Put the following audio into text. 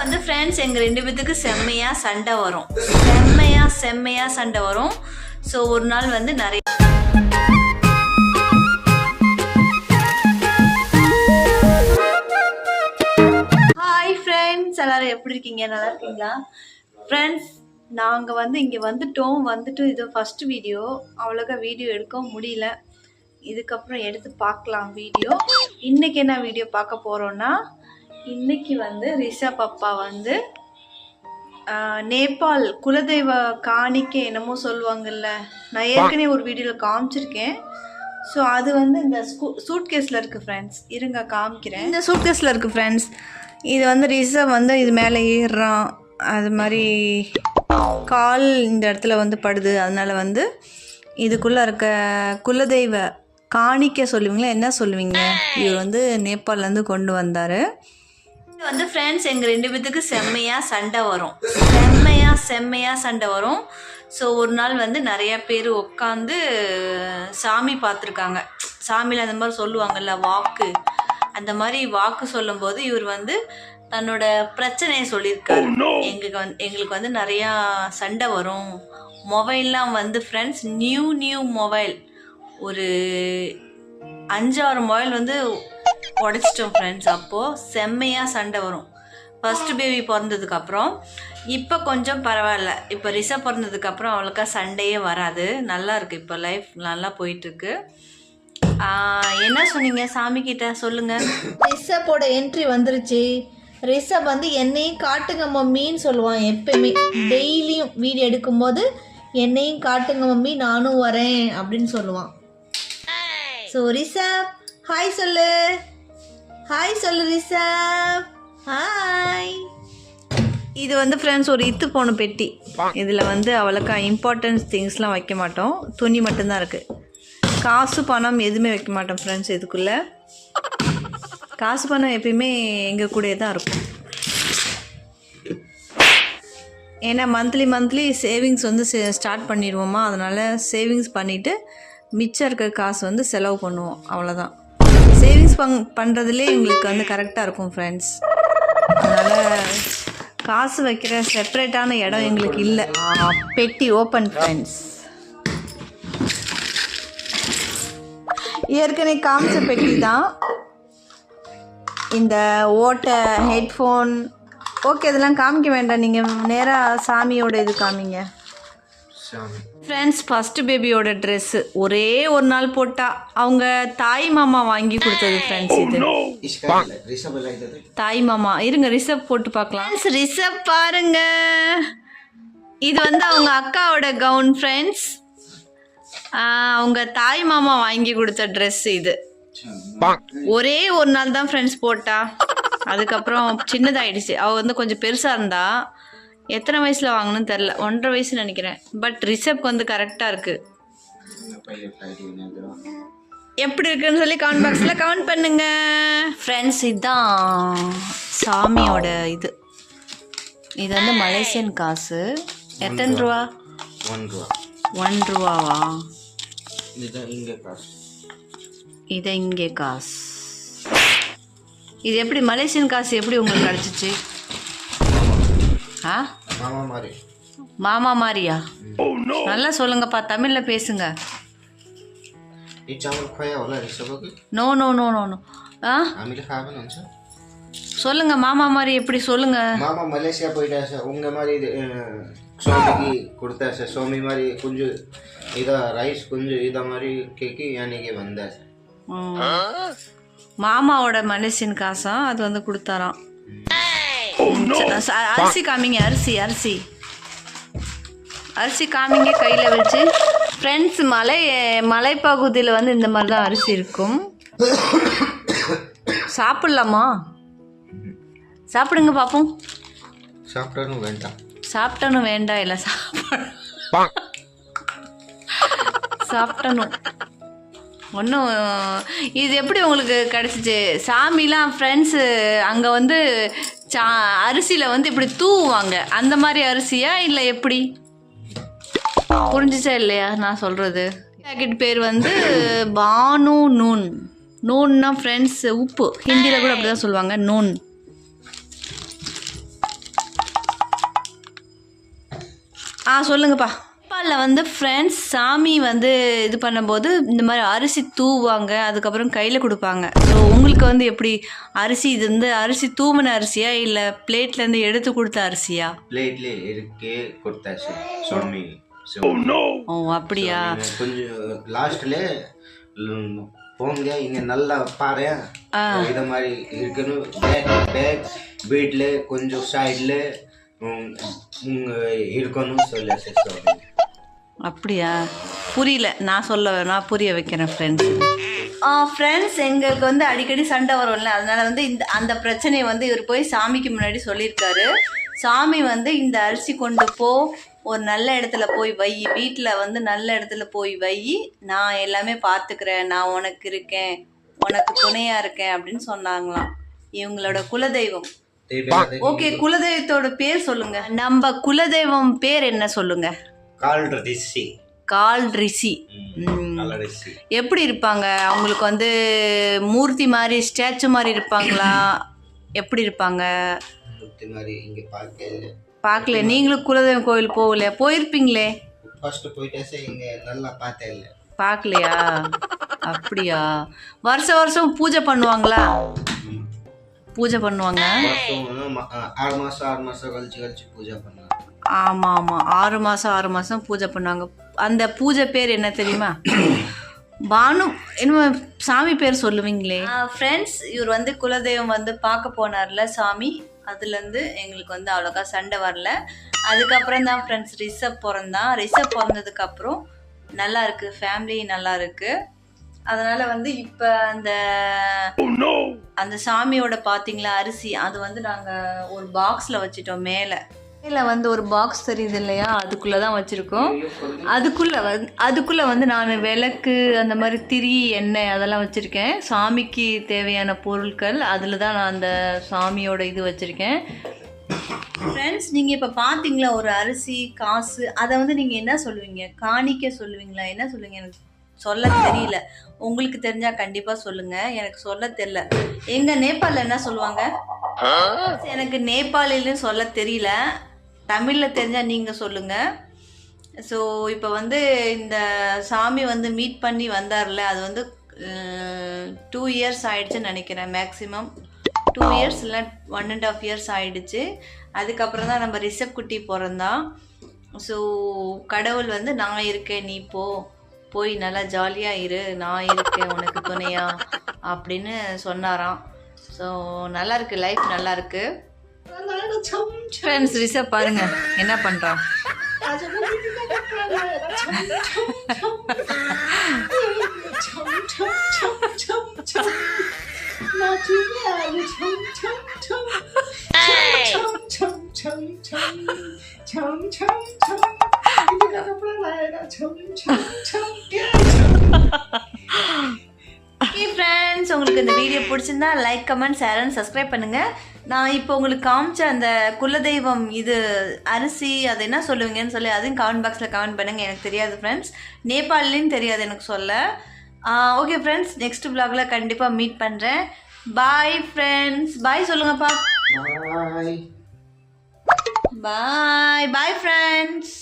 வந்து ஃப்ரெண்ட்ஸ் எங்கள் 2 பேத்துக்கு செம்மையாக சண்டை வரும். ஸோ ஒரு நாள் வந்து நிறைய ஹாய் ஃப்ரெண்ட்ஸ், எல்லாரும் எப்படி இருக்கீங்க? நல்லா இருக்கீங்களா ஃப்ரெண்ட்ஸ்? நாங்கள் வந்து இங்கே வந்துட்டு இது ஃபர்ஸ்ட் வீடியோ. அவ்வளோக்கா வீடியோ எடுக்க முடியல. இதுக்கப்புறம் எடுத்து பார்க்கலாம் வீடியோ. இன்றைக்கி என்ன வீடியோ பார்க்க போகிறோன்னா, இன்றைக்கி வந்து ரிஷா பாப்பா வந்து நேபாள் குலதெய்வ காணிக்கை என்னமோ சொல்லுவாங்கல்ல, நான் ஏற்கனவே ஒரு வீடியோவில் காமிச்சிருக்கேன். ஸோ அது வந்து இந்த சூட்கேஸில் இருக்குது ஃப்ரெண்ட்ஸ். இருங்க காமிக்கிறேன். இந்த சூட்கேஸில் இருக்குது ஃப்ரெண்ட்ஸ். இது வந்து ரிஷா வந்து இது மேலே ஏறுறான். அது மாதிரி கால் இந்த இடத்துல வந்து படுது. அதனால் வந்து இதுக்குள்ளே இருக்க குலதெய்வ காணிக்கை சொல்லுவீங்களா, என்ன சொல்லுவீங்க? இவர் வந்து நேபாளிலேருந்து கொண்டு வந்தார். இது வந்து ஃப்ரெண்ட்ஸ் எங்கள் 2 பேத்துக்கு செம்மையாக சண்டை வரும். ஸோ ஒரு நாள் வந்து நிறையா பேர் உட்காந்து சாமி பார்த்துருக்காங்க. சாமியில் அந்த மாதிரி சொல்லுவாங்கள்ல, அந்த மாதிரி வாக்கு சொல்லும்போது இவர் வந்து தன்னோட பிரச்சனையை சொல்லியிருக்காரு. எங்களுக்கு வந்து நிறையா சண்டை வரும். மொபைல்லாம் வந்து ஃப்ரெண்ட்ஸ் நியூ மொபைல் ஒரு 5-6 மொபைல் வந்து உடைச்சிட்டோம் ஃப்ரெண்ட்ஸ். அப்போது செம்மையாக சண்டை வரும். ஃபஸ்ட்டு பேபி பிறந்ததுக்கப்புறம் இப்போ கொஞ்சம் பரவாயில்ல. இப்போ ரிஷா பிறந்ததுக்கப்புறம் அவளுக்கா சண்டையே வராது. நல்லா இருக்குது, இப்போ லைஃப் நல்லா போயிட்டுருக்கு. என்ன சொன்னீங்க சாமிக்கிட்ட சொல்லுங்கள். ரிஷப்போட என்ட்ரி வந்துருச்சு. ரிஷப் வந்து என்னையும் காட்டுங்க மம்மின்னு சொல்லுவான் எப்பயுமே. டெய்லியும் வீடியோ எடுக்கும்போது என்னையும் காட்டுங்க மம்மி, நானும் வரேன் அப்படின்னு சொல்லுவான். ஸோ ரிஷப் ஹாய் சொல்லு ரிஷப், ஹாய். இது வந்து ஃப்ரெண்ட்ஸ் ஒரு இத்து போன பெட்டி. இதில் வந்து அவ்வளோக்கா இம்பார்ட்டன்ஸ் திங்ஸ்லாம் வைக்க மாட்டோம். துணி மட்டும்தான் இருக்குது. காசு பணம் எதுவுமே வைக்க மாட்டோம் ஃப்ரெண்ட்ஸ். இதுக்குள்ளே காசு பணம் எப்பயுமே எங்கள் கூடயே தான் இருக்கும். ஏன்னா மந்த்லி சேவிங்ஸ் வந்து ஸ்டார்ட் பண்ணிடுவோமா. அதனால் சேவிங்ஸ் பண்ணிவிட்டு மிச்சம் இருக்கிற காசு வந்து செலவு பண்ணுவோம். அவ்வளோதான். சேவிங்ஸ் பண்ணுறதுலே எங்களுக்கு வந்து கரெக்டாக இருக்கும் ஃப்ரெண்ட்ஸ். அதனால் காசு வைக்கிற செப்பரேட்டான இடம் எங்களுக்கு இல்லை. பெட்டி ஓப்பன் ஃப்ரெண்ட்ஸ். ஏற்கனவே காமிச்ச பெட்டி தான். இந்த ஓட்டை, ஹெட்ஃபோன், ஓகே இதெல்லாம் காமிக்க வேண்டாம். நீங்கள் நேராக சாமியோட இது காமிங்க ஃப்ரெண்ட்ஸ். ஃபஸ்ட்டு பேபியோட ட்ரெஸ்ஸு ஒரே ஒரு நாள் போட்டால் அவங்க தாய் மாமா வாங்கி கொடுத்தது ஃப்ரெண்ட்ஸ். இது தாய் மாமா. இருங்க ரிஷப் போட்டு பார்க்கலாம். ரிஷப் பாருங்க, இது வந்து அவங்க அக்காவோட கவுன் ஃப்ரெண்ட்ஸ். அவங்க தாய் மாமா வாங்கி கொடுத்த ட்ரெஸ் இது. ஒரே ஒரு நாள் தான் ஃப்ரெண்ட்ஸ் போட்டா. அதுக்கப்புறம் சின்னதாயிடுச்சு. அவள் வந்து கொஞ்சம் பெருசாக இருந்தா. எத்தனை வயசில் வாங்கணும்னு தெரில, 1.5 வயசு நினைக்கிறேன். பட் ரிஷப்க்கு வந்து கரெக்டாக இருக்குது. எப்படி இருக்குன்னு சொல்லி கமெண்ட் பாக்ஸில் கமெண்ட் பண்ணுங்க ஃப்ரெண்ட்ஸ். இதுதான் சாமியோட இது. இது வந்து மலேசியன் காசு. எத்தனை ரூபா? 1 ரூபாவா? இது இங்கே காசு. இது எப்படி மலேசியன் காசு எப்படி உங்களுக்கு கிடச்சிச்சு? மாமா மாதிரியா? நல்லா சொல்லுங்கப்பா, தமிழ்ல பேசுங்க. நோ சொல்லுங்க. மாமா மாதிரி எப்படி சொல்லுங்க? மாமா மலேசியா போயிட்டா உங்க மாதிரி சோமிக்கு கொடுத்தா சோமி மாதிரி கொஞ்சம் இத ரைஸ் கொஞ்சம் இத மாதிரி கேக்கி யானிக்கு வந்தா. மாமாவோட மலேசியன் காசா அது வந்து கொடுத்தாராம். அரிசி காமிங்க. அரிசி காமிங்க கையில் வச்சு ஃப்ரெண்ட்ஸ். மலைப்பகுதியில் வந்து இந்த மாதிரி தான் அரிசி இருக்கும். சாப்பிட்லாமா? சாப்பிடுங்க பார்ப்போம். சாப்பிட்டனும் வேண்டாம் இல்லை சாப்பிட்டனும் ஒன்றும். இது எப்படி உங்களுக்கு கிடச்சிச்சு? சாமிலாம் ஃப்ரெண்ட்ஸு அங்கே வந்து அரிசியில் வந்து இப்படி தூவுவாங்க. அந்த மாதிரி அரிசியா இல்லை எப்படி? புரிஞ்சிச்சா இல்லையா நான் சொல்கிறது? பேக்கெட் பேர் வந்து பானு நூன்னா ஃப்ரெண்ட்ஸ் உப்பு. ஹிந்தியில் கூட அப்படி தான் சொல்லுவாங்க, நூன். சொல்லுங்கப்பா. நேபாளில் வந்து ஃப்ரெண்ட்ஸ் சாமி வந்து இது பண்ணும்போது இந்த மாதிரி அரிசி தூவாங்க, அதுக்கப்புறம் கையில் கொடுப்பாங்க. ஸோ உங்களுக்கு வந்து எப்படி அரிசி இது வந்து அரிசி தூவின அரிசியா இல்லை பிளேட்லேருந்து எடுத்து கொடுத்த அரிசியா? பிளேட்ல எடுத்து கொடுத்தாச்சு சாமி. ஓ அப்படியா? கொஞ்சம் லாஸ்ட்ல போங்க இங்க நல்லா பாரு இத மாதிரி இருக்கணும். பேக் வீட்ல கொஞ்சம் சைடுல இருக்கணும் சொல்ல சாமி. அப்படியா? புரியல, நான் புரிய வைக்கிறேன் ஃப்ரெண்ட்ஸ். எங்களுக்கு வந்து அடிக்கடி சண்டை வரும்ல, அதனால வந்து அந்த பிரச்சனையை வந்து இவர் போய் சாமிக்கு முன்னாடி சொல்லியிருக்காரு. சாமி வந்து இந்த அரிசி கொண்டு ஒரு நல்ல இடத்துல போய் வை, வீட்டில் வந்து நல்ல இடத்துல போய் வை, நான் எல்லாமே பார்த்துக்கிறேன், நான் உனக்கு இருக்கேன், உனக்கு துணையாக இருக்கேன் அப்படின்னு சொன்னாங்களாம். இவங்களோட குலதெய்வம். ஓகே, குலதெய்வத்தோட பேர் சொல்லுங்க. நம்ம குலதெய்வம் பேர் என்ன சொல்லுங்க? கால் ரிஷி. எப்படி இருப்பாங்க? அவங்களுக்கு வந்து மூர்த்தி மாதிரி ஸ்டாச்சு மாதிரி இருப்பாங்களா? எப்படி இருப்பாங்க? பார்க்கல. நீங்களும் குலதெய்வம் கோயில் போகலையா? போயிருப்பீங்களே. பார்க்கலையா? அப்படியா? வருஷம் வருஷம் பூஜை பண்ணுவாங்களா? பூஜை பண்ணுவாங்க. 6 மாசம் கழிச்சு பூஜை பண்ணுவாங்க. ஆமாம் ஆமாம், 6 மாதம் பூஜை பண்ணுவாங்க. அந்த பூஜை பேர் என்ன தெரியுமா? பானு என்ன சாமி பேர் சொல்லுவீங்களே. ஃப்ரெண்ட்ஸ், இவர் வந்து குலதெய்வம் வந்து பார்க்க போனார்ல சாமி, அதுலேருந்து எங்களுக்கு வந்து அவ்வளோக்கா சண்டை வரல. அதுக்கப்புறம் தான் ஃப்ரெண்ட்ஸ் ரிஷப் பிறந்தான். ரிஷப் பிறந்ததுக்கப்புறம் நல்லா இருக்குது, ஃபேமிலி நல்லா இருக்குது. அதனால் வந்து இப்போ அந்த சாமியோட பார்த்தீங்களா அரிசி, அது வந்து நாங்கள் ஒரு பாக்ஸில் வச்சுட்டோம். மேலே வந்து ஒரு பாக்ஸ் தெரியுது இல்லையா, அதுக்குள்ளே தான் வச்சுருக்கோம். அதுக்குள்ளே வந்து நான் விளக்கு, அந்த மாதிரி திரி, எண்ணெய் அதெல்லாம் வச்சுருக்கேன். சாமிக்கு தேவையான பொருட்கள் அதில் தான் நான் அந்த சாமியோட இது வச்சுருக்கேன். ஃப்ரெண்ட்ஸ், நீங்கள் இப்போ பார்த்தீங்களா ஒரு அரிசி காசு, அதை வந்து நீங்கள் என்ன சொல்லுவீங்க? காணிக்க சொல்லுவீங்களா? என்ன சொல்லுவீங்க? எனக்கு சொல்ல தெரியல. உங்களுக்கு தெரிஞ்சால் கண்டிப்பாக சொல்லுங்கள், எனக்கு சொல்ல தெரியல. எங்கள் நேபாளில் என்ன சொல்லுவாங்க? எனக்கு நேபாளிலும் சொல்ல தெரியல. தமிழில் தெரிஞ்சால் நீங்கள் சொல்லுங்கள். ஸோ இப்போ வந்து இந்த சாமி வந்து மீட் பண்ணி வந்தார்ல, அது வந்து 2 இயர்ஸ் ஆகிடுச்சுன்னு நினைக்கிறேன். மேக்ஸிமம் 2 இயர்ஸ் இல்லை 1.5 இயர்ஸ் ஆகிடுச்சு. அதுக்கப்புறம் தான் நம்ம ரிஷப் குட்டி பிறந்தான். ஸோ கடவுள் வந்து நான் இருக்கேன், நீ போய் நல்லா ஜாலியாக இரு, நான் இருக்கேன் உனக்கு துணையா அப்படின்னு சொன்னாராம். ஸோ நல்லாயிருக்கு, லைஃப் நல்லாயிருக்கு. ஃப்ரெண்ட்ஸ், ரிஷப் பாருங்க என்ன பண்ணுறான். ஃப்ரெண்ட்ஸ், உங்களுக்கு இந்த வீடியோ பிடிச்சிருந்தா like, comment, share and subscribe பண்ணுங்கள். நான் இப்போ உங்களுக்கு காமிச்ச அந்த குலதெய்வம் இது அரிசி, அது என்ன சொல்லுவீங்கன்னு சொல்லி அதையும் கமெண்ட் பாக்ஸில் கமெண்ட் பண்ணுங்கள். எனக்கு தெரியாது ஃப்ரெண்ட்ஸ், நேபாளிலையும் தெரியாது எனக்கு சொல்ல. ஓகே ஃப்ரெண்ட்ஸ், நெக்ஸ்ட் vlogல கண்டிப்பாக மீட் பண்ணுறேன். பாய் ஃப்ரெண்ட்ஸ். பாய் சொல்லுங்கப்பா. Bye bye friends.